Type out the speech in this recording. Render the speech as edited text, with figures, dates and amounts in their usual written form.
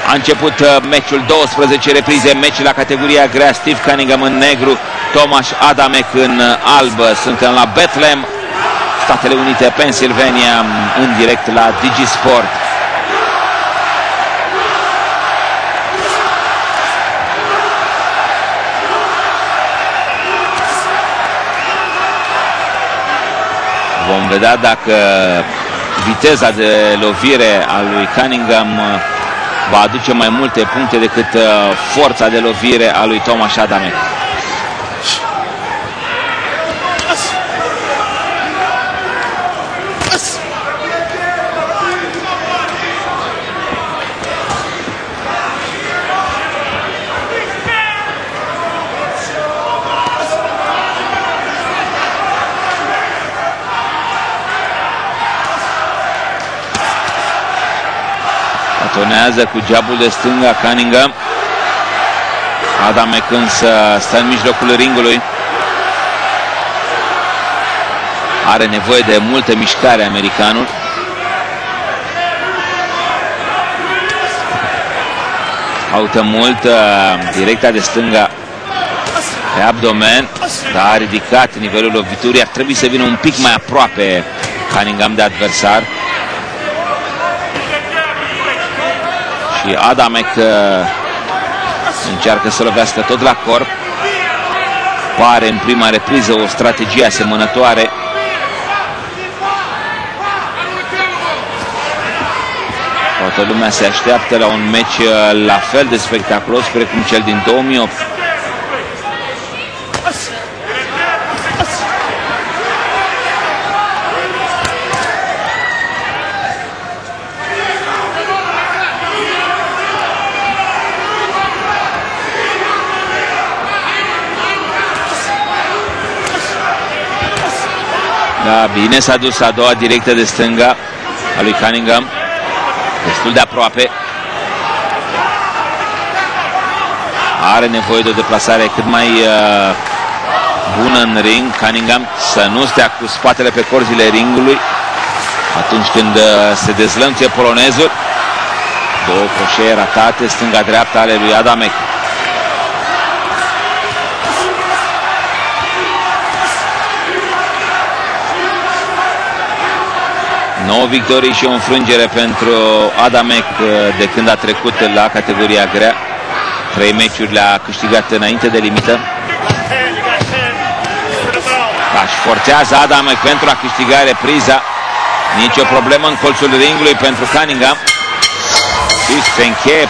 A început meciul, 12 reprize, meci la categoria grea. Steve Cunningham în negru, Tomasz Adamek în alb. Suntem la Bethlehem, Statele Unite, Pennsylvania, în direct la DigiSport. Vom vedea dacă viteza de lovire a lui Cunningham va aduce mai multe puncte decât forța de lovire a lui Tomasz Adamek. Tonează cu jabul de stânga Cunningham. Adamek însă stă în mijlocul ringului. Are nevoie de multă mișcare americanul. Caută mult directa de stânga pe abdomen, dar a ridicat nivelul loviturii. Ar trebui să vină un pic mai aproape Cunningham de adversar. Și Adamek încearcă să lovească tot la corp. Pare în prima repriză o strategie asemănătoare. Toată lumea se așteaptă la un meci la fel de spectaculos precum cel din 2008. Da, bine s-a dus a doua directă de stânga a lui Cunningham. Destul de aproape. Are nevoie de o deplasare cât mai bună în ring Cunningham, să nu stea cu spatele pe corzile ringului atunci când se dezlănțuie polonezul. Două croșee ratate, stânga-dreapta ale lui Adamek. 9 victorii și o înfrângere pentru Adamek de când a trecut la categoria grea. 3 meciuri le-a câștigat înainte de limită. Da, și forțează Adamek pentru a câștiga repriza. Nici o problemă în colțul ringului pentru Cunningham. Și se încheie